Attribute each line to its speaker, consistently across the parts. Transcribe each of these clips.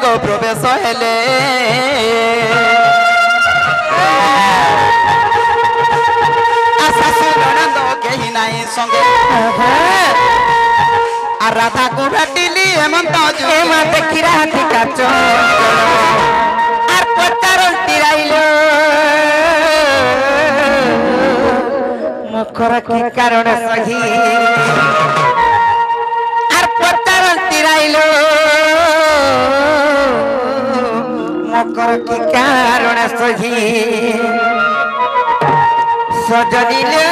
Speaker 1: को प्रवेश हेले आशा ननद कहीं नहीं संगे आ राधा को भेटिली हेमंत जुमा देखी राधि काच आर पचार तिराइलो मुखर की कारण सही आर पचार तिराइलो मुखर की कारण सही सजनिले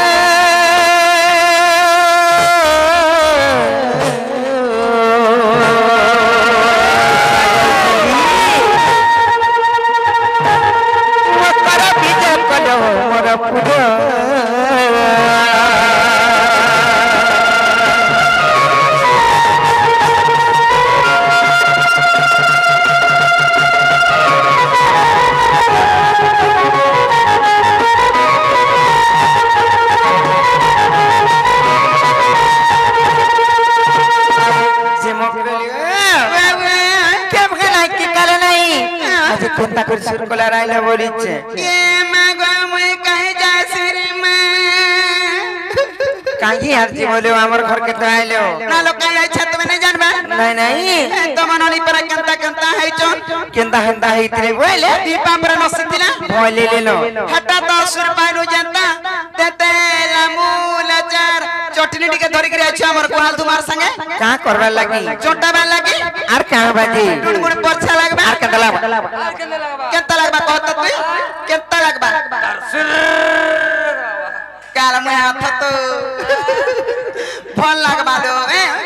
Speaker 1: चिंता कर सुर को लड़ाइले बोलिचे
Speaker 2: ये मागो मैं कहे जासी रे मां
Speaker 1: काहे आरती बोले हमर घर के तो आइलो
Speaker 2: ना लोग कहे अच्छा तुम्हें नहीं जानबा
Speaker 1: नहीं
Speaker 2: तो मनोनी पर केंता है चोन
Speaker 1: केंता हंता हितरे बोले
Speaker 2: दीपा पर नसितिला
Speaker 1: बोले ले लो
Speaker 2: हटा 10 रुपया नु जानता तेते लामूल चार चटनी टिके धरि के अच्छा हमर कोहाल तुम्हार संगे
Speaker 1: का करबा लागी
Speaker 2: चोटा बा लागी
Speaker 1: आर का बाजी
Speaker 2: गुड़ परछा लागबा
Speaker 1: आर केंता लागबा
Speaker 2: केंता लागबा कहत तू केंता लागबा काल मैं हाथ तो फोन लागबा दो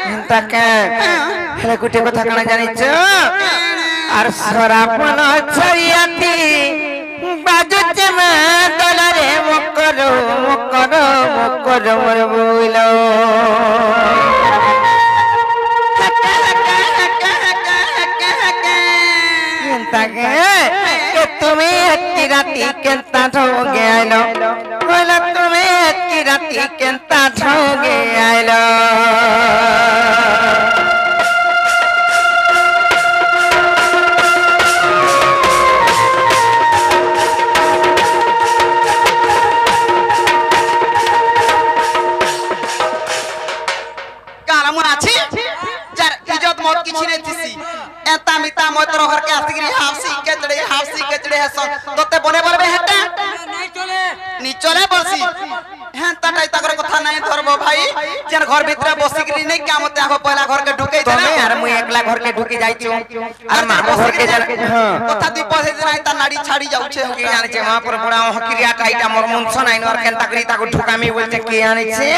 Speaker 1: हंता के हेले गुटे कथा काना जानिछ आर सरापन छरियाती बाजुचे मा दलरे मकर मोर बोलो के तुम्हें अति राती केंता ठोगे आइलो बोला तुम्हें अति राती केंता ठोगे आइलो
Speaker 2: एता मिता मोतर घर के आस्तिगिरी हाफसी कचड़े हसन तोते बने बोलबे हेटा नहीं चले बोलसी हेंता टाइ तकर कथा नहीं धरबो भाई जेन घर भीतर बसिकरी नहीं काम ते आगो पहला घर के ढुके दे
Speaker 1: तमे यार मुई एकला घर के ढुकी जाई छु आर मामो घर के जान
Speaker 2: कथा दी पसे जना ता नाड़ी छाड़ी जाउ छे
Speaker 1: के जाने छे वहां पर बड़ा हकिरिया टाइटा मोर मुनसन आइन और केंता करी ताको ढुकामी बोलते के जाने छे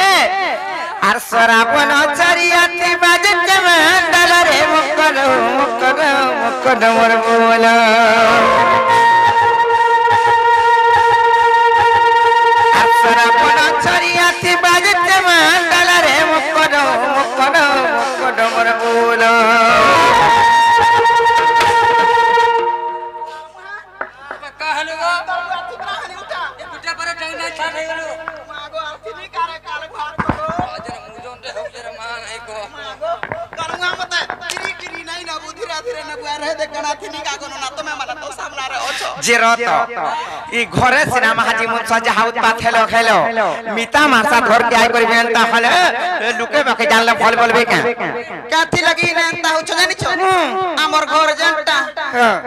Speaker 1: आर सरापन चरियाती बाजते मंडल रे मकर मोर बोला आर सरापन चरियाती बाजते मंडल रे मकर मोर बोला
Speaker 3: कहलो ए गुटा पर टाइम ना छा रे
Speaker 2: मागो आरती कारे काल भार को
Speaker 3: जरा मुजोन ते हो जरा मान है को
Speaker 2: मागो करुआ मत किरी नहीं ना बुद्धि राधे ना बुआ रहे देखना थी का कोनो ना तो मैं मला तो सामना रे ओछो
Speaker 1: जे रत ई घरे सिनेमा हाजी मुन सजा हाउत पा खेलो मिता मासा घर के आइ कर बेनता हले लुके बाके जानले फल बोलबे का
Speaker 2: काथी लगी नेता हो जानि छ हमर घर जनता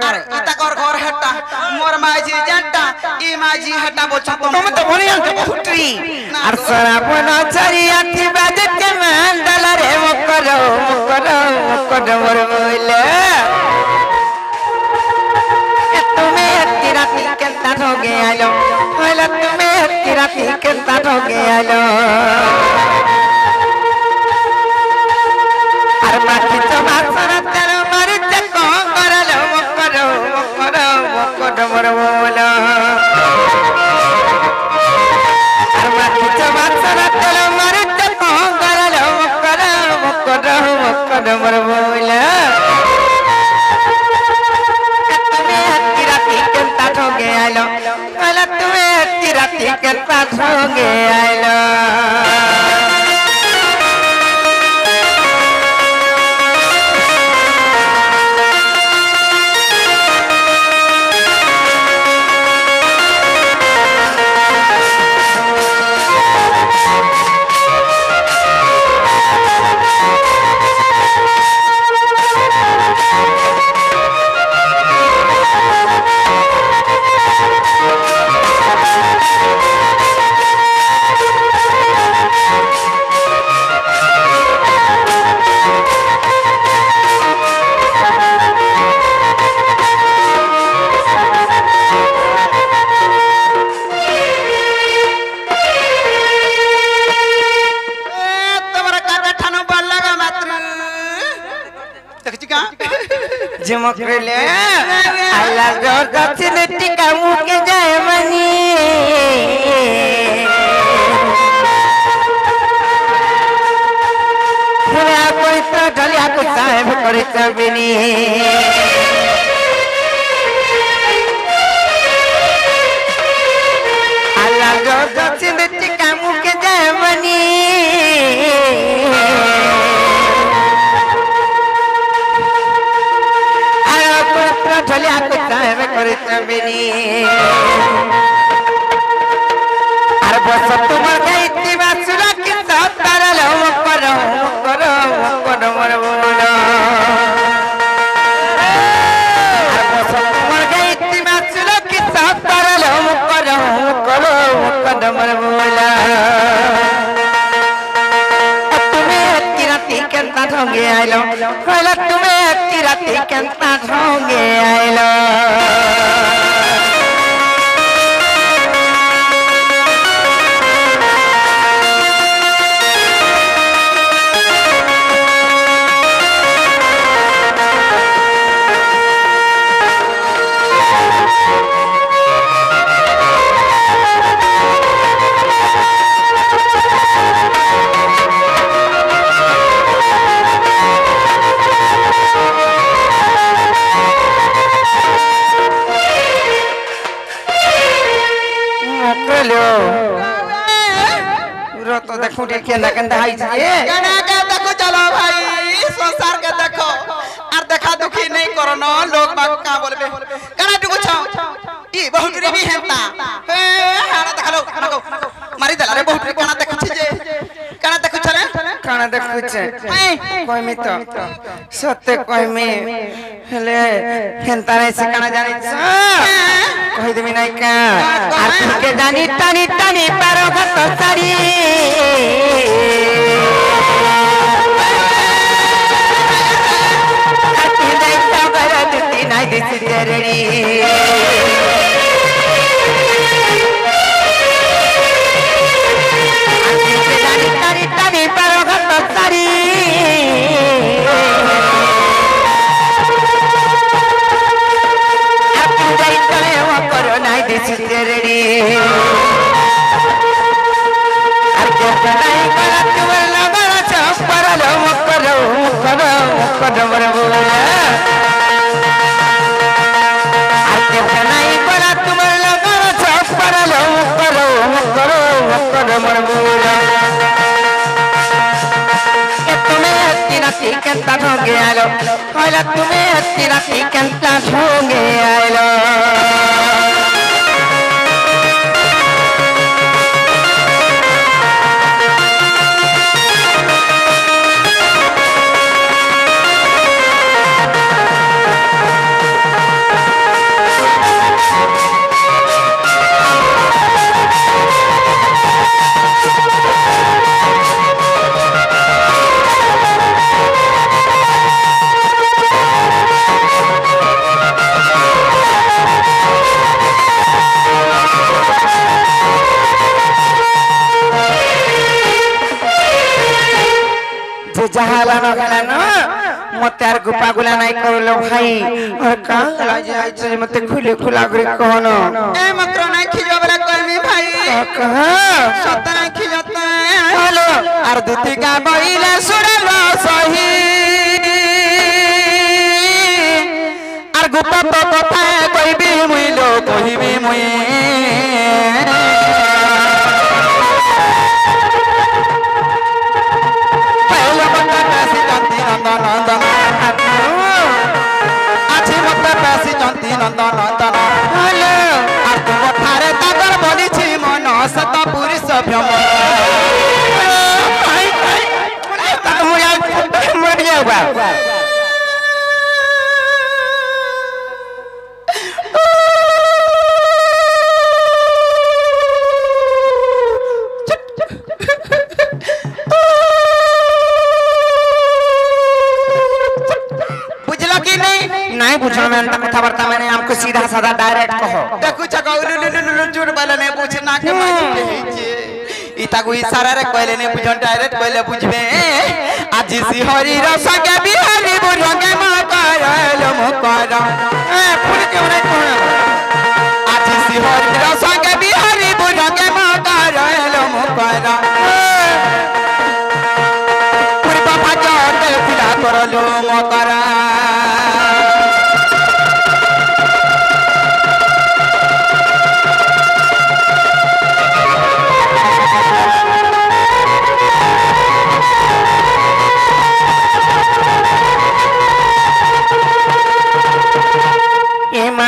Speaker 2: अरे इता घर हटा मोर माजी जनता ई माजी हटा बोल छ
Speaker 1: तुम तो बोली अंक फुटरी आर सरापन चरियाती बाजते मंडल रे मकर मोर बोले तुम्हें अति राती केंता ठोगे आइलो बोला तुम्हें अति राती केंता ठोगे आइलो आर बाकी तो बात सरतर मारे चको करलो मकर मोर बोला आर बाकी तो बात सरतर मारे चको करलो मकर मोर बोला तुम्हें अति राती केंता ठोगे आइलो बोला तुम्हें अति राती केंता ठोगे आइलो
Speaker 2: टिका
Speaker 1: झुमकले आला जोर दक्षिण टिका मुके जाय मनी हुआ कोई तो ढलिया को साहेब करे चबिनी आला जोर दक्षिण टिका मुके जाय मनी ढलिया को साहेब करे चबिनी अरे बस तुम्हार गई तीवा सुरा की सब तरल हो करो मर बोलो अरे बस तुम्हार गई तीवा सुरा की सब तरल हो करो मर बोलो तुम्हें किराती केंता ढोंगे आइलो कहला तुम्हें किराती केंता ढोंगे आइलो तो देखो देखिए ना कंधा आई छे
Speaker 2: कना के देखो चलो भाई संसार के देखो और देखा दुखी नहीं करो न लोग बाग का बोलबे कना दुखो छौ ई बहुत रे भी हेता ए हारा देखा लो मारी दला रे बहुत रे कना देखो छी जे कना देखो छ रे
Speaker 1: कना देखो छे कोई में तो सत्य कोई में हेले हेंता रे से कना जानि छ कहि देबी नहीं का आर के जानी टानी टानी पारो गत सारी आती नहीं सबर दुती नहीं दिस जरड़ी आती के जानी टानी टानी पारो गत सारी सिद्धरड़ी अर्के नहीं करा तुवर लगड़ा चपर लो करो बोला अर्के नहीं करा तुवर लगड़ा चपर लो करो बोला ये तुम्हें हत्ती राती केंता ढोंगे आलो कहला तुम्हें हत्ती राती केंता ढोंगे आलो जहाला न गला न मते आर गुपा गुला नहीं करलो भाई और का गला जाय छ मते खुले खुला करे कहनो
Speaker 2: ए मत्र नहीं खिजो बले कहमी भाई
Speaker 1: कहा
Speaker 2: सत्य नहीं खिजता
Speaker 1: हेलो आर दुती का बइले सुरलो सही आर गुपा तो कथा कहबी मुई लो कहबी मुई आछि मते पैसी जंती नंदन नंदन हेलो आर तुम थारे तागर बोली छी मन सत पुरी सभ्यम भाई तक मुया मर जाऊगा नहीं पूछो मैं कथा वार्ता मैंने आपको सीधा साधा डायरेक्ट कहो
Speaker 2: देखो छका झूठ बोले नहीं पूछ ना के माजी जे इता को इशारा रे कहले नहीं पूछन डायरेक्ट कहले पूछबे आज सी हरि रस के बिहारी बुझंगे मा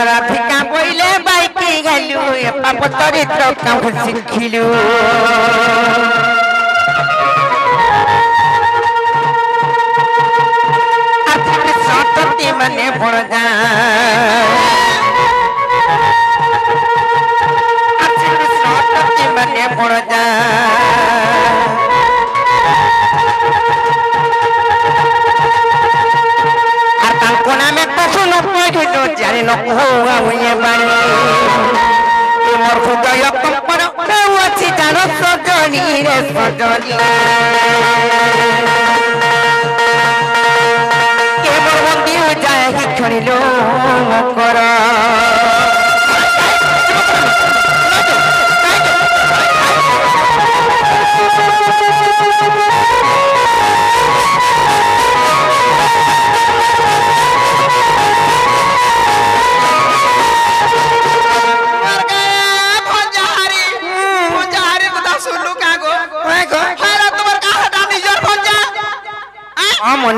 Speaker 1: ରାଧିକା ବୋଇଲେ ବାଇକି ଗଲୁ ଏ ପାପ ଚରିତ୍ର କାମ ଶିଖିଲୁ ସତତି ମାନେ ଭଣଜା ସତତି ମାନେ ଭଣଜା নামে কখনো পড়িল জানি নয়ে বাণী মোর হৃদয় কম্পন আছে জানো সজনী রে সজনী কেবল মন্দির যায় ক্ষণিল কর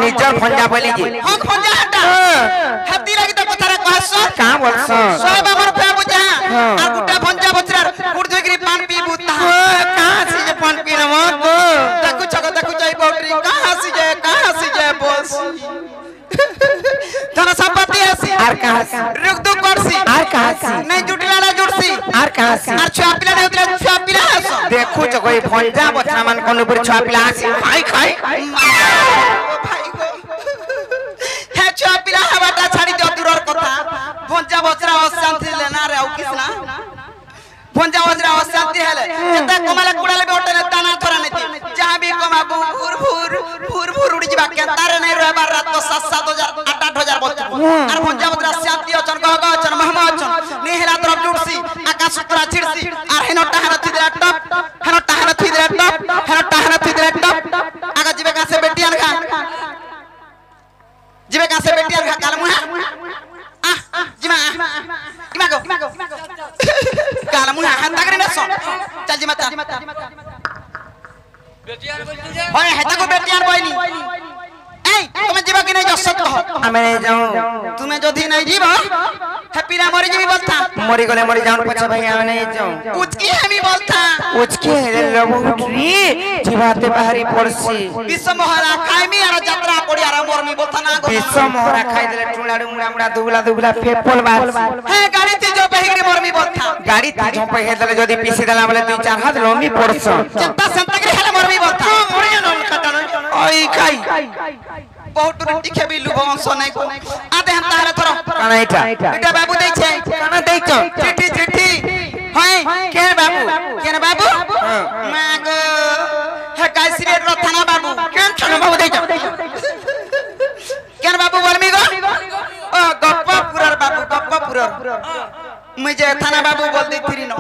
Speaker 1: ନିଜର ଭଞ୍ଜା ବୋଲି ଯେ
Speaker 2: ହଁ ଖଞ୍ଜା ହଟା ହାତୀ ଲାଗି ତ କଥାରେ कहस
Speaker 1: का बोलस
Speaker 2: सोए बाबर पे बुझा आ गुटा भंजा बचरा गुड़ धोइकरी पान पीबू ता
Speaker 1: कहां से जे पान पी रमो तो
Speaker 2: देखु जाई बोटरी कहां से जे बोस धन संपत्ति हसी
Speaker 1: आर कहां से
Speaker 2: रुक दु करसी
Speaker 1: आर कहां से
Speaker 2: नहीं जुटलाला जुटसी
Speaker 1: आर कहां से
Speaker 2: आर छुआ पिला नहीं उतरा छुआ पिला हस
Speaker 1: देखु छ कोई भंजा बच्चा मन कोन ऊपर छुआ पिला आसी खाई
Speaker 2: भाई गो हे छुआ पिला हवाटा छाड़ी दे दूरर कथा भंजा बचरा अशांति लेना रे आउ किसना भंजा बचरा अशांति हेले जता कमाला कुडाले बे होटल दाना थरा नहीं जहां भी कमा भूर उड़ी जिबा के तारे नहीं रहबार रात तो 7-7,000 8-8,000 बच्चा आर भंजा बचरा शांति अचन गह अचन महमा अचन नेहरा तरफ जुड़सी आकाश सुतरा छिड़सी आर हेनो टाहरा थिदरा टप हेनो टाहरा थिदरा टप हेनो टाहरा थिदरा टप आगा जिबे का से बेटियान खा जिबे का से बेटियान खा काल मुहा जिमा गो काल मुहा हंता करे नसो चल जिमा ता
Speaker 3: बेटियार बोल तुझे
Speaker 2: होय हेता को बेटियान बोइनी ए तुम जिबा कि नहीं जसत हो
Speaker 1: हमें जाऊं
Speaker 2: तुम्हें जदी नहीं जीबो हैप्पी रा मरी जीबी बोलता
Speaker 1: मरी गले मरी जाऊं पछा भाई हमें नहीं जाऊं
Speaker 2: उचकी हमी बोलता
Speaker 1: उचके लबुट्री जीवाते बाहरी पड़सी
Speaker 2: विश्व मोहरा कायमी आर यात्रा पड़ी आर मोरमी बोलता ना गो
Speaker 1: विश्व मोहरा खाई देले टुलाडू मुड़ा दुबला फेफल बात
Speaker 2: हे गाड़ी थी जो बहिरी मोरमी बोलता
Speaker 1: गाड़ी ता झोपे हे देले जदी पीसी देला बोले 2-4 हाथ लोमी पड़स
Speaker 2: चिंता संतगरी हेले मोरमी बोलता मोरी न कटन
Speaker 1: ओई खाई
Speaker 2: बहुत रोटी खेबी लुभन सोने को आते हम तारे थरो
Speaker 1: काना इटा
Speaker 2: बेटा बाबू दै छै
Speaker 1: काना दै छ
Speaker 2: चिट्ठी होय के बाबू मां गो हे कासी रे रथना बाबू
Speaker 1: केन छन बाबू दै छ
Speaker 2: केन बाबू बोलमी गो ओ गप्पपुरर बाबू गप्पपुरर मुझे थाना बाबू बोल दी थी न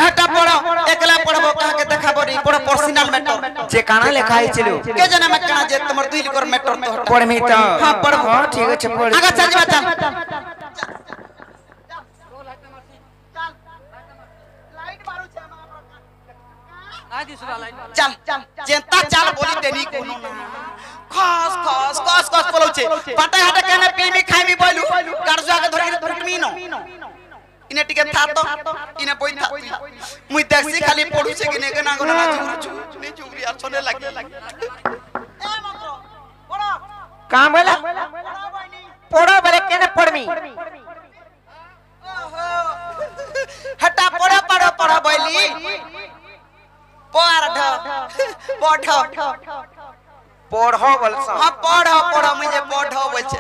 Speaker 2: एटा पढ़ो एकला पढ़बो कहा के देखाबो री पढ़ो पर्सनल मैटर
Speaker 1: जे काना लिखाई छिलो
Speaker 2: के जना में कना जे तमर 2 लिकर मैटर तो
Speaker 1: पढ़मी त
Speaker 2: हां पढ़ो
Speaker 1: हां ठीक है पढ़
Speaker 2: आगा चल जा चल लाइट मारू छे
Speaker 3: आ दिसरा लाइन
Speaker 2: चल जेंता चल बोली देनी कोनो खस बोलौ छे पाटा हाटा केने पीमी खाइमी बोलू गारजुआ के धरि फुटमी न इने टिके था तो इने बोई था मुई देखसी खाली पढु छे कि ने के ना गना चुगरी चुगरी आ सोने लागी ए मंत्र पढ़ो
Speaker 1: का बोला पढ़ो बोले केने पढ़मी
Speaker 2: ओहो हटा पढ़ो बोली
Speaker 1: पढ़ो बोलस
Speaker 2: हां पढ़ो मुझे पढ़ो बोलछे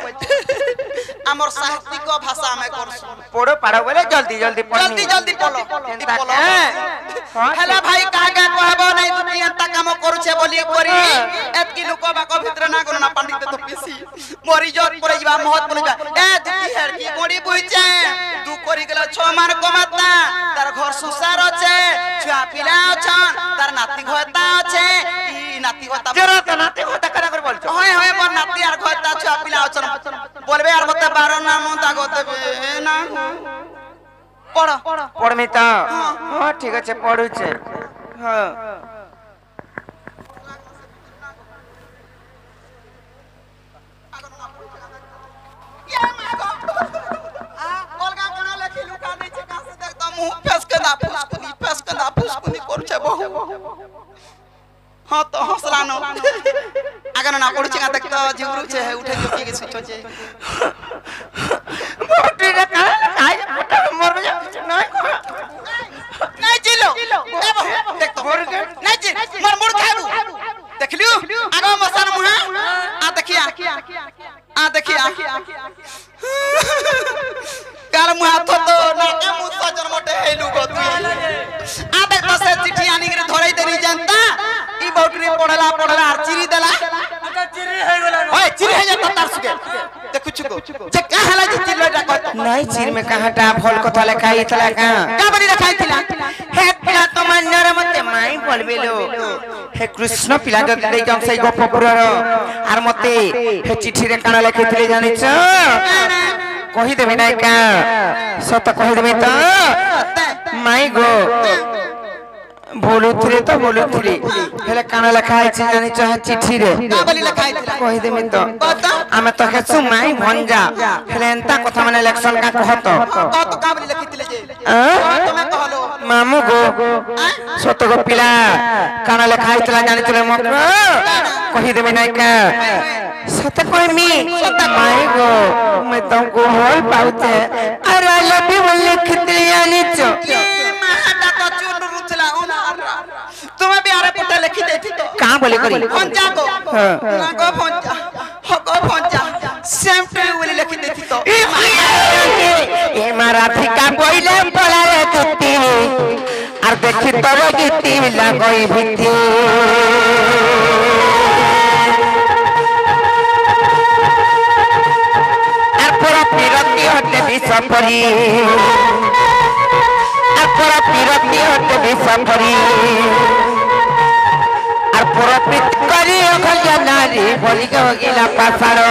Speaker 2: हमर साहित्यिक भाषा में करसु
Speaker 1: पढ़ो पढ़ो बोले जल्दी पढ़नी
Speaker 2: जल्दी पढ़ो हेलो भाई काहे का कहबो नहीं तू एंता काम करू छे बोली करी एतकी लोक बाक भितर ना गनो ना पंडित तो पीसी मरी जोत पड़े जीवा महत बोले जा ए दुखी हेर की गोड़ी बुझे तू करी गेला 6 मार कमाता तार घर संसार আছে छुआ पिला अछन तार नाती घता আছে ई नाती घता
Speaker 1: जरा त नाती घता करा कर बोलछ
Speaker 2: होय मोर नाती आर घता छुआ पिला अछन बोलबे आर मते 12 नाम दागते ना
Speaker 1: पढ़मी त हां ठीक আছে पढ़ुछे हां
Speaker 2: हाँ तो हौसला नो अगर ना पड़छे का तक तो झुमरू छे उठे जो के सुचो छे
Speaker 1: बोटी रे का खाई पटा मर जा
Speaker 2: नहीं चिलो देख तो नहीं चिल मर मुड़ खाबू देख लियो आगो मसान मुहा आ देखिया काल मुहा तो ना के मुसा जन्मटे हेलु गो तू आ देख तो से चिट्ठी आनी के धरई देनी जानता ई बौटरी पढ़ला आर चिरी देला
Speaker 3: चिरी है गेला
Speaker 2: ओए चिरी है जाता तार सुके देखु छुको जे का हला जे चिल्लोटा कह
Speaker 1: नहीं चिर में कहाटा फल कथा लिखाई तला का
Speaker 2: का बनी रखाई थिला
Speaker 1: हे पिला तो मनर मते माई बोलबेलो हे कृष्ण पिला जद देई जम सई गोपपुरर आर मते हे चिठी रे काना लिखितले जानि छ कहि देबे नाय का सत कहि देबे त माई गो बोलुथरे तो बोलुथरे हेले काना लिखाई छ जानि छ चिठी रे
Speaker 2: का बनी रखाई थिला
Speaker 1: कहि देबे तो आमे तो हेसु माई भंजा हेले एंता कथा माने इलेक्शन का कहत
Speaker 2: तो का बनी लिखितले जे तमे कहलो
Speaker 1: मामू गो सत गो पिला काना लिखाई तला जानि तले मक कहि देबे नाय का सत कहमी माई गो मैं तुमको होल पाउते अरे लबी बोले खितली आनी छ
Speaker 2: महाटा तो चून रुथला ओना तुम्हें भी आरे पता लिखि देथि तो
Speaker 1: का बोले करी
Speaker 2: पंचा को ना को पंचा हो को पंचा सेम टू यू बोले लिखि देथि तो
Speaker 1: ए माराठी का बोइले पला रे तुती आर देखि तब गीती लगई भिती आर पूरा पिरती हटे विसपरी आर पूरा पिरती हटे विसपरी आर पूरा पित करी अखल नारी बोली गगिला पासारो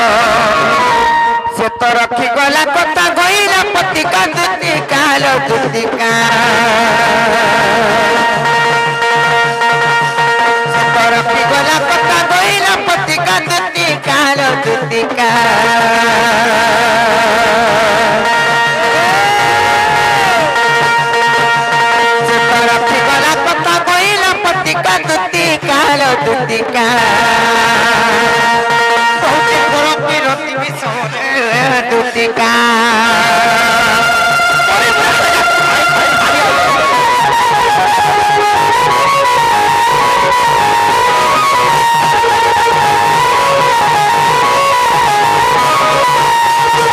Speaker 1: से तो रखी गला कथा गईला पति का दुती कालो दुती का से तो रखी गला कथा गईला पति का दुती कालो दुती का से तो रखी गला कथा गईला पति का दुती कालो दुती का दुतिका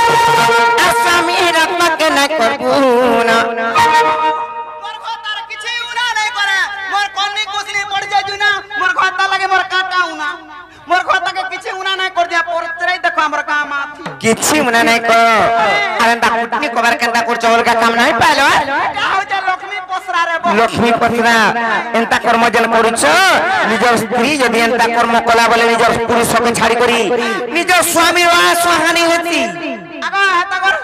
Speaker 1: आसामी रत्न के न करबुना
Speaker 2: मोर घर किछि उना नहीं करे मोर कोनी कुछनी पड़ जाय जुना मोर घर लगे मोर काटा उना मोर घर के किछि उना नहीं कर दिया पर तेरे देखो हमर काम आथी
Speaker 1: किछि मना नहीं को अरे ता कुटनी कबर केंता कर चौल का काम नहीं पालो
Speaker 2: का हो जा लक्ष्मी पसरा रे
Speaker 1: लक्ष्मी पसरा एंता कर्म जन करूछ निज स्त्री जदि एंता कर्म कला बोले निज पुरुष के छाड़ी करी निज स्वामी वा सुहानी होती
Speaker 2: आगा हता कर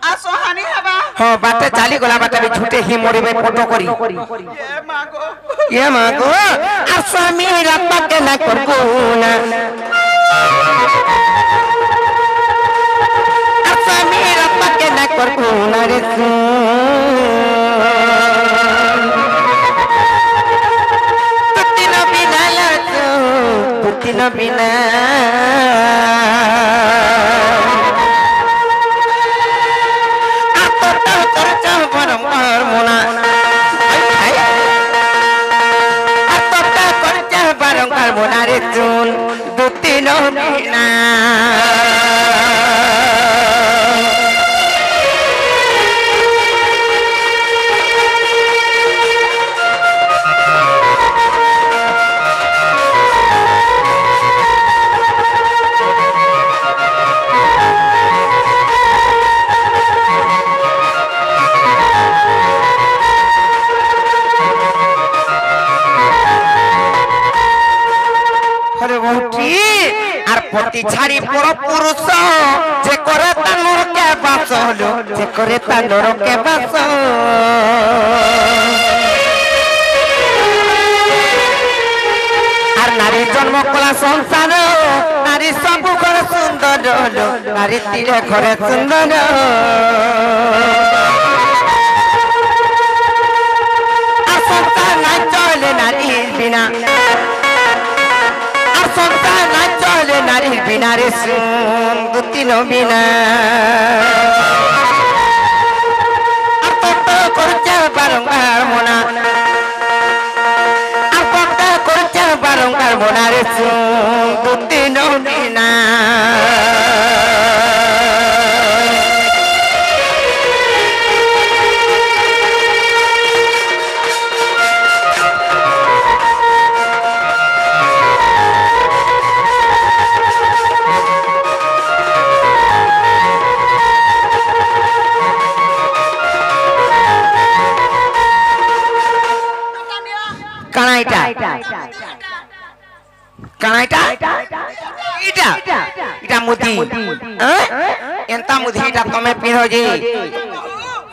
Speaker 2: आ सोहानी हबा
Speaker 1: हां बाटे चाली गला बाटे भी झूठे ही मोरी में फोटो करी ये मागो आ स्वामी रत्न के न करबुना आ स्वामी रत्न के न करबुना रे तुतिन बिना मोनारे चुन दुतिन बिना पति छाड़ी पर पुरुष जे करे तानुर के बास हलो जे करे तानुर के बास आर नारी जन्म कला संसार नारी सब घर सुंदर हलो नारी तीरे घरे सुंदर आ संसार ना चले नारी बिना নারীর বিনা রে শুন দুতিন বিনা করছে বারংবার মোনা করছে বারংবার মোনা রে শুন দুতিন বিনা কানাইটা কানাইটা এটা এটা মুদি এন্তা মুদি এটা তুমি পিনো জি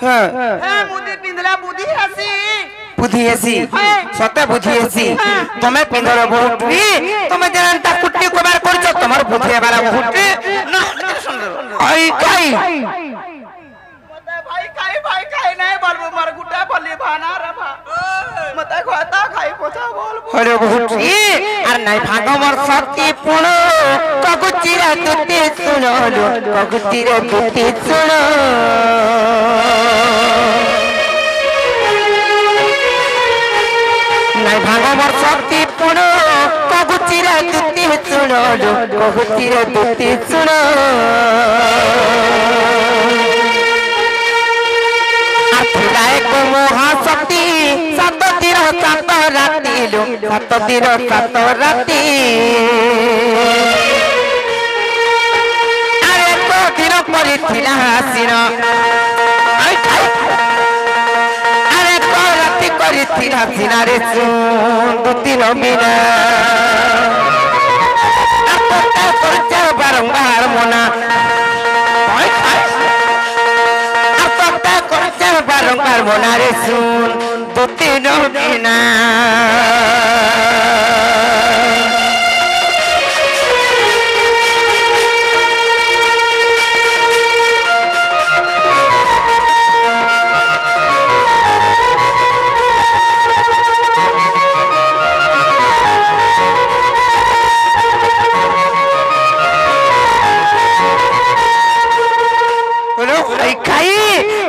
Speaker 1: হ্যাঁ
Speaker 2: হ্যাঁ মুদি পিন্দলা বুদ্ধি আসি
Speaker 1: বুদ্ধি এসি সতে বুদ্ধি এসি তুমি পিন্দরে বহুটি তুমি জানতা কুটি কবার করছো তোমার বুদ্ধি এবার বহুটি না আই কাই
Speaker 2: ভাই খাই নাই বলবো মার গুটা বলি ভানা রে ভা মতে কথা খাই পোছা বলবো
Speaker 1: হরে বহুটি আর নাই ভাগমর শক্তি পুণ কগুচিরা তুতি শুনো কগুচিরা তুতি শুনো নাই ভাগমর শক্তি পুণ কগুচিরা তুতি শুনো কগুচিরা তুতি শুনো এক মহাশক্তি সাত দিন সাত রাতি সাত দিন সাত রাতি আর এক দিন করেছিল হাসিন আর এক রাতি করেছিল হাসিন রে দুতিন বিনা করছে বারংবার মোনা বারংবার মোনা রে শুন দুতিন বিনা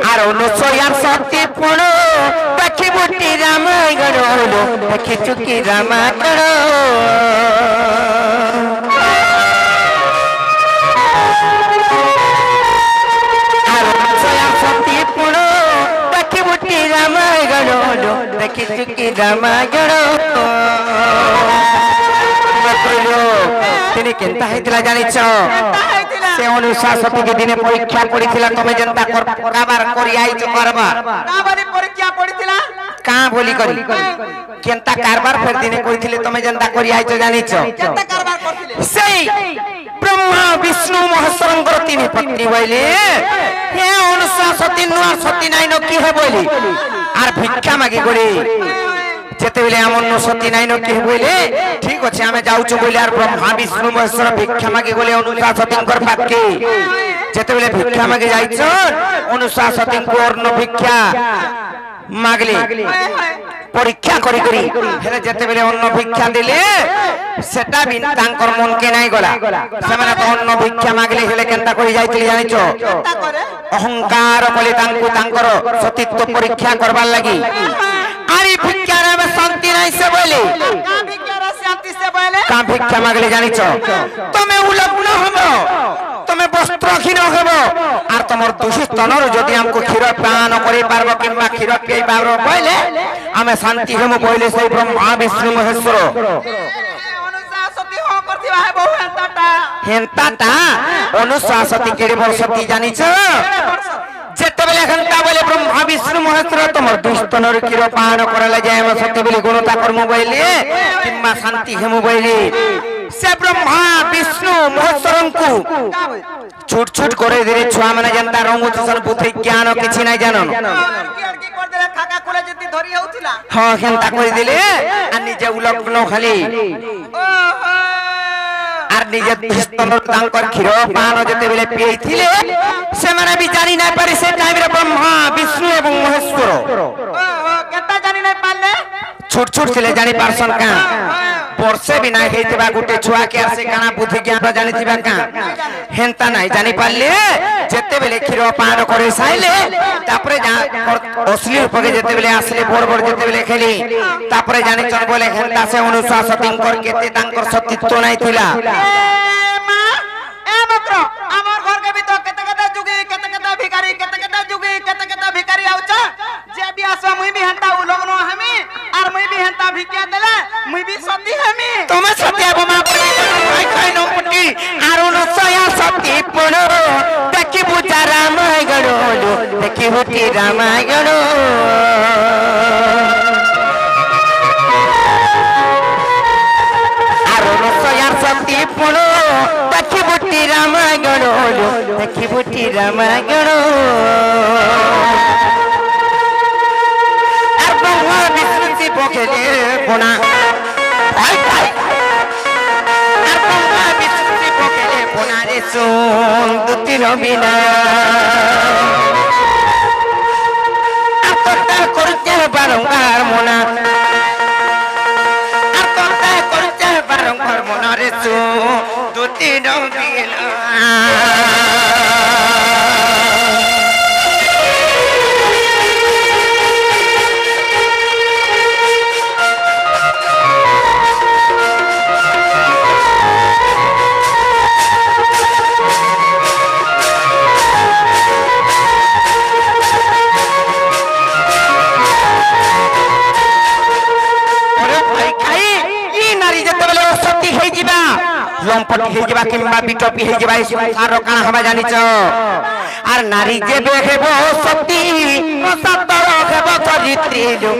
Speaker 1: আর অনুসয়ার শক্তি পুণ পাখি বুটি রামায়ণ হলো পাখি চুকি রামায়ণ আর অনুসয়ার শক্তি পুণ পাখি বুটি রামায়ণ হলো পাখি চুকি রামায়ণ তিনি কেনতা হইতিলা জানিছ সে অনুশাসনকে দিনে পরীক্ষা করিছিল তুমি যেনতা কাবার করি আইছো কারবার
Speaker 2: কাবারে পরীক্ষা পড়িছিলা
Speaker 1: কা বলি করি কেনতা কারবার ফের দিনে কইছিলে তুমি যেনতা করি আইছো জানিছ
Speaker 2: কেনতা কারবার করছিলে
Speaker 1: সেই ব্রহ্মা বিষ্ণু মহেশ্বরঙ্কর তিনি পত্নী বইলে হে অনুশাসতি নুয়া সতী নাইন কি হে বইলি আর ভিক্ষা মাগি করি যেতেবেলে এমন সতী নাইন কি বইলে ঠিক আছে আমি যাউছো বইলে আর ব্রহ্মা বিষ্ণু মহেশ্বর ভিক্ষা মাগি গলে অনুশাসতিঙ্কর পাকে যেতেবেলে ভিক্ষা মাগি যাইছ অনুশাসতিঙ্ক অর্ণ ভিক্ষা মাগলি পরীক্ষা করি করি হেলে যেতেবেলে অন্ন ভিক্ষা দিলে সেটা বিন তাঙ্কর মনকে নাই গলা সেমানে তো অন্ন ভিক্ষা মাগলি হেলে কেনতা করি যাইতিলি জানিছ অহংকার বলে তাঙ্কু তাঙ্কর সতীত্ব পরীক্ষা করবার লাগি আরে ভিক্ষা নামে শান্তি নাই সে বলে কা ভিক্ষা মাগলে জানিছ তুমি উলগ্ন হব তুমি বস্ত্রহীন হব আর তোমার দুঃস্তনর যদি আমকো ক্ষীর পান করি পারব কিংবা ক্ষীর পিয়াই পারব বইলে আমি শান্তি হব বইলে সেই ব্রহ্মা বিষ্ণু মহেশ্বর হেনতাটা অনুশাসতি কেড়ে বর্ষতি জানিছ যেতেবেলে ঘন্টা বলে ব্রহ্মা বিষ্ণু মহেশ্বর তোমার দুস্তনর ক্ষীর পান করালে যায় আমি সত্যি বলি গুণতা কর্ম বইলে কিংবা শান্তি হেমু বইলে সে ব্রহ্মা বিষ্ণু মহেশ্বরଙ୍କୁ ছুট ছুট করে দিলে ছুয়া মানে যেনতা রঙুচন বুদ্ধি জ্ঞান কিছু নাই জানো হ্যাঁ হেনতা করে দিলে আর নিজে উলগ্ন খালি আর নিজে স্তনর তাঙ্কর ক্ষীর পান যেতেবেলে পিয়েছিলে সেমানে বি জানি নাই পারি সে টাইমরে ব্রহ্মা বিষ্ণু এবং মহেশ্বর
Speaker 2: কেনতা জানি নাই পারলে
Speaker 1: ছুট ছুট ছিলে জানি পারছন কা वर्षे भी ना हेतिबा गुटे छुआ के से काना बुद्धि ज्ञान जानिथिबा का हेंता नाही जानि पाले जेते बेले खीर पान करे साइले तापरे असली रूप के जेते बेले आसले बड़ बड़ जेते बेले खेली तापरे जानि चन बोले हेंता से अनुशासन कर केते तांकर सतीत्व नाही थिला
Speaker 2: আমার ঘর के ভিতর কেতে কেতে जुगी केते भिखारी आउचा जे भी आसवा मुई भी हंता उ लोगनो हमी और मुई भी हंता भिकिया देले मुई भी सती हमी
Speaker 1: तुम्हें सत्या बमा पड़ी खाई नो पट्टी आरो न सया सती पड़ो देखि बुझा रामाय गड़ो देखि हुटी रामाय गड़ो आरो न सया सती पड़ो देखि बुटी रामाय गड़ो देखि बुटी रामाय गड़ो আর বাবা বিস্মৃতি বকেলে বোনা ভাই ভাই আর বাবা বিস্মৃতি বকেলে বোনা রে শুন দুটি রবিনা আর তোটা করতে বারংবার মোনা আর তোটা করতে বারংবার মোনা রে শুন দুটি রবিনা लंपट हे जिबा किंबा बिटपी हे जिबा संसार काना हबा जानिच आर नारी जे बेहेबो सती सतर हेबो चरित्री जो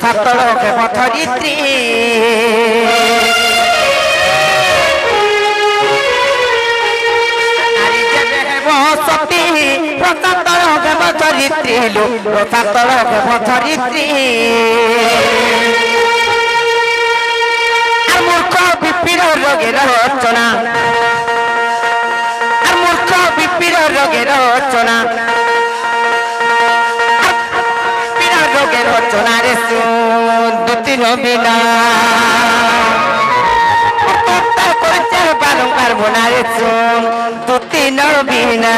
Speaker 1: सतर हेबो चरित्री नारी जे बेहेबो सती सतर हेबो चरित्री जो सतर हेबो चरित्री मूर्ख विपिर रोगेर रचना আর मूर्ख विपिर रोगेर रचना विपिर रोगेर रचना रे দুটি নবিনা কর্তা করতে বারংবার বোনা রে দুটি নবিনা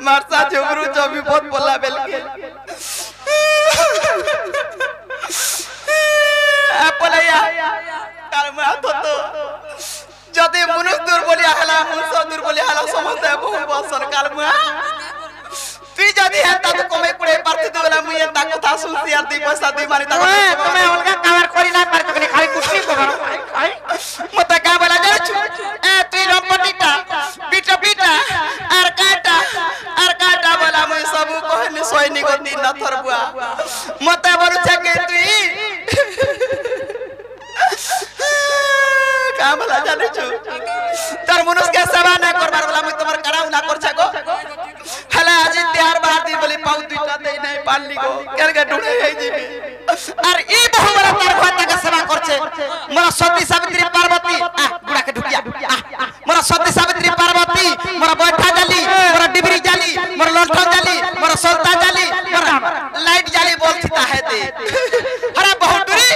Speaker 2: मारसा झुगरू जो भी बहुत बोला बेल के बोलया काल में तो जदि मनुष्य दुर्बलिया हला मनुष्य दुर्बलिया हला समझते बहुत बसन काल में তুই যদি হেতা তো কমে পড়ে পারতে দেলা মুই এতা কথা শুনছি আর দুই পয়সা দুই মারি তা তুমি অলগা কামার করি না পারছ কি খালি কুটনি কর মতে কা বলা যাচ্ছ এ তুই রম্পটিটা পিটা পিটা আর কাটা বলা মুই সবু কহনি সৈনি গতি না থরবুয়া মতে বলছে কে তুই কা বলা জানিছ তার মনুষ্য সেবা না করবার বলা মুই তোমার কারাও না করছে গো हला आज त्यार बाहर दी बोली पाउ दुईटा देई नहीं पालली गो केरगा ढुणे हे जीबी और ई बहु बड़ा तार खाता के सेवा करछे मोरा सती सावित्री पार्वती गुड़ा के ढुकिया मोरा सती सावित्री पार्वती मोरा बैठा जाली मोरा डिबरी जाली मोरा लंठन जाली मोरा सोलता जाली मोरा लाइट जाली बोलती ता है दे हरा बहु डुरी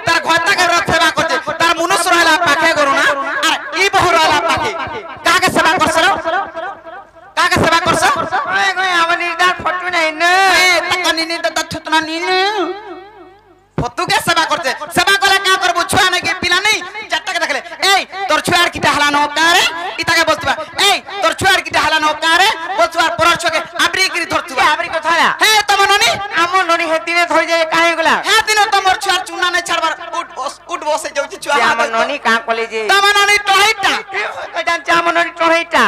Speaker 2: तार खाता के सेवा करछे तार मनुष्य रहला पाखे करू ना और ई बहु रहला पाखे का के सेवा करछे काका सेवा करछ ए गय अब निर्दार फटु नै न ए तकनी नि त थुतना नि न फतु के सेवा करछे सेवा कला का करबो छुआ नै के पिला नै नहीं छाड़बार उठ बसे जाउची छुआ
Speaker 1: যে আমার ননি কা কলে যে
Speaker 2: तम ननी टोहीटा
Speaker 1: কই জান যে আমার ননি টড়াইটা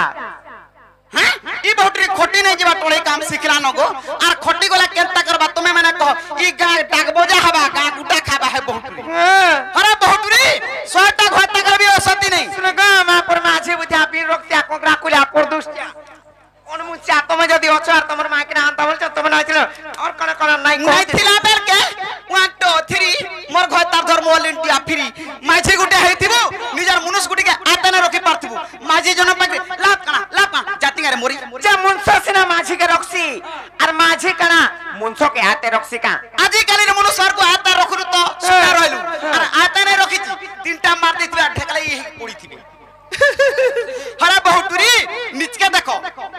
Speaker 2: हैं ई बहुटरी खोटी नहीं जीवा टोही काम सिखला न गो आर खोटी गोला केनता करबा तुमे माने कहो ई गा डाक बजा हवा गा गुटा खाबा है बहुटरी अरे बहुटरी 100टा घटा करबी औसती नहीं
Speaker 1: শুনে গা মা পর মাঝে বুঝা পি রক্তিয়া কোকরা কুলা পর দুষ্টিয়া কোন মুচা তুমি যদি অছ আর তোমার মা কিনা আনতা বলছ তুমি নাইছিল আর কোন কোন নাই
Speaker 2: नहीं थिला बेल के 1 2 3 मोर घर तार धर्म ऑल इंडिया फ्री माझी गुटे हेतिबो निजर मनुष्य गुटी के आतने रखि पारथिबो माझी जन पाके लाप जाति रे मोरी
Speaker 1: যে মুনছ সিনা মাঝি কে রক্সি আর মাঝি কানা মুনছ কে হাতে রক্সি কা
Speaker 2: आजि काली रे मनुष्य को आता रखुरु तो सुना रहलु और आतने रखिछि तीनटा मार देथिबे ढेकला ई पड़ी थिबे हरा बहुटुरी निचके देखो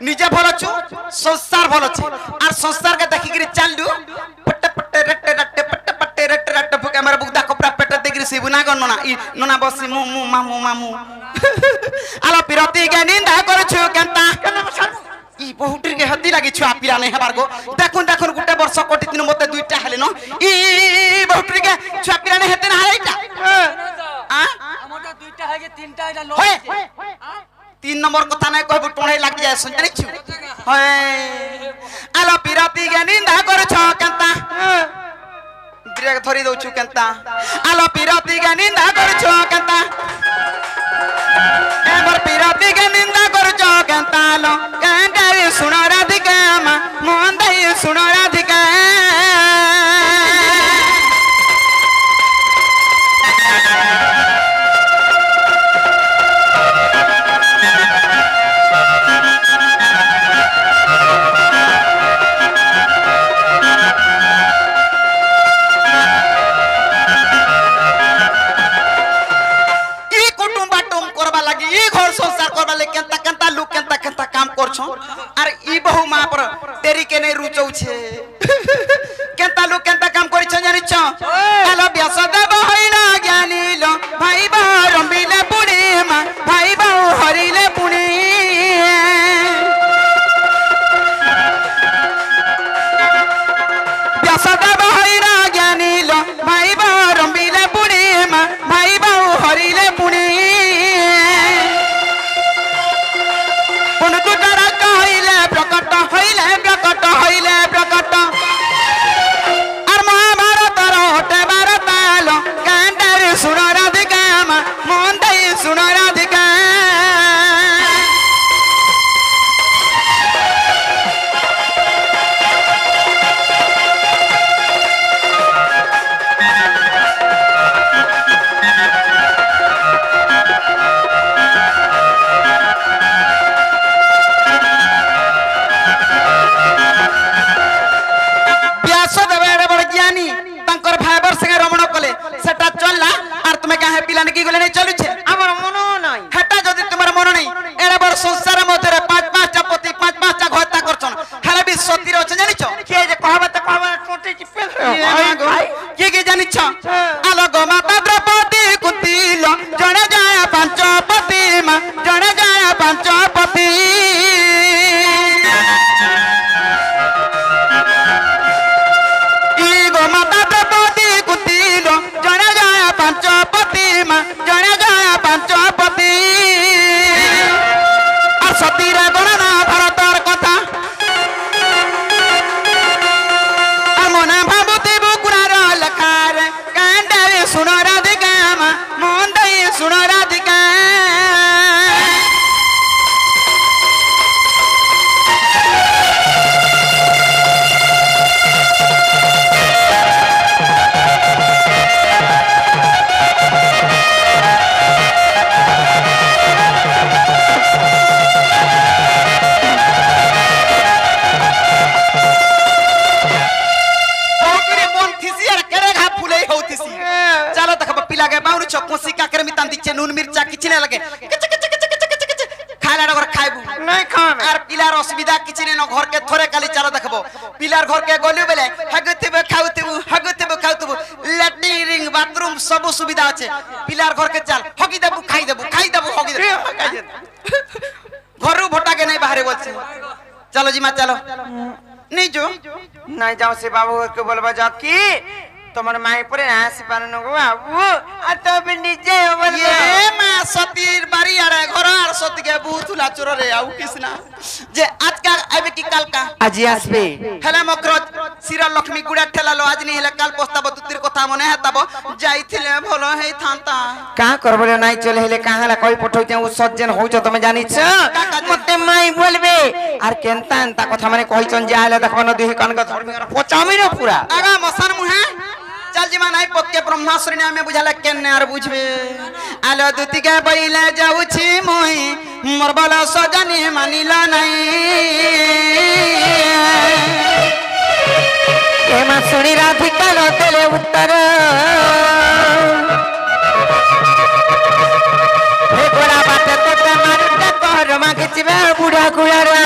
Speaker 2: निजे भलो छु संसार भलो छि और संसार के देखि गिरी चालू पट्टे पट्टे रट्टे रट्टे पट्टे पट्टे रट्टे रट्टे फुके हमर बुगदा कपड़ा पेट देगिरी से बुना गन नोना ई नोना बसी मु मामू मामू आलो पिरती के निंदा करू छु केनता ई बहुटुरी के हद्दी लागि छुआ पिरा नै हबार गो देखुन देखुन गुटे वर्ष कोटी दिन मते दुईटा हेले न ई बहुटुरी के छुआ पिरा नै हेते ना हाइटा
Speaker 3: আমারটা দুইটা হয়ে তিনটা এটা লস
Speaker 2: होय 3 नंबर कथा नै कहबो टोणे लागि जाय सुन जानि छु होय आलो पिराती के निंदा करू छ केनता ब्रेक धरि दउ छु केनता आलो पिराती के निंदा करू छ केनता एबर पिराती के निंदा करू छ केनता लो केनता सुन राधिका मन दई सुन राधिका काम करछो आर ई बहु मां पर तेरी के नै रुचौ छे केनता लोग केनता काम करि छ जानि छ आलो ब्यास देव होइना ज्ञानी लो भाई बा रंबिले पुणी मा भाई बा हरिले पुणी ब्यास देव होइना ज्ञानी लो भाई बा रंबिले पुणी मा भाई बा हरिले पुणी प्रकट हईले प्रकट और महाभारत रोटे भारत लो कांडर सुन राधिका मन दई सुन राधिका पिलाने की गले नहीं चलु छे
Speaker 1: আমার মনো নাই
Speaker 2: हेटा जदी तुम्हार मन नहीं एड़ा बड़ संसार मधरे पांच पांचटा पति पांच पांचटा घरता करछन हेले भी सतीर छ जानि छ
Speaker 1: কে যে কহবা তে কহবা টোটি কি পেল
Speaker 2: के जानि छ आलो गो माता द्रौपदी कुंतील जणे जाय पांच पति मा जणे जाय पांच पति ई गो माता द्रौपदी कुंतील जणे जाय पांच पति मा जणे जाय पांच पति आ सतीर गणना भारतर कथा आ मने भाबुती बुकुरार लखार कांडे सुन राधिका मन दई सुन राधिका चलो तक पिला के बाउनु छ कोसी काकर मितान दिचे नून मिर्चा किछि ने लगे खाला घर खाइबू
Speaker 1: नहीं खावे
Speaker 2: आर पिलार असुविधा किछि ने न घर के थोरे काली चलो देखबो पिलार घर के गलु बेले हगतिबे खाउतिबु लैट्रिन बाथरूम सब सुविधा আছে पिलार घर के चल हगी देबू खाई देबू हगी देबू घरु भटा के नहीं बाहर बोलछे चलो जी मां चलो नहीं जो
Speaker 1: नहीं जाओ से बाबू के बोलबा जा की তোমার মাই পরে আসি পারনো গো বাবু আর তবে নিজে বলে
Speaker 2: এ মা সতীর বাড়ি আরে ঘর আর সতীকে বুথুলা চোরে আউ কৃষ্ণা যে আজকা আইবে কি কালকা
Speaker 1: আজি আসবে
Speaker 2: হেলে মকরজ শিরা লক্ষ্মী গুড়া ঠেলালো আজ নি হেলে কাল প্রস্তাব তুতির কথা মনে হেতাব যাইছিলে ভালো হেই থান্তা
Speaker 1: কা করবলে নাই চলে হেলে কাহালা কই পঠাইতে ও সজ্জন হইছো তুমি জানিছ মতে মাই বলবে আর কেনতা এন্তা কথা মানে কইছন যে আইলে দেখব না দুই কানক ধর্মীয় পচামির পুরা
Speaker 2: আগা মসান মুহে चल जीवा नहीं पक्के ब्रह्मासुरी ने हमें बुझाला केने आर बुझबे आलो दुतिके बइले जाउछि मोहि मोर बला सजनी मानिला नहीं
Speaker 1: ए मा सुनी राधिका लो तेले उत्तर हे गोरा बाटे तो मारुटा कर मा किछबे बुढ़ा कुळारा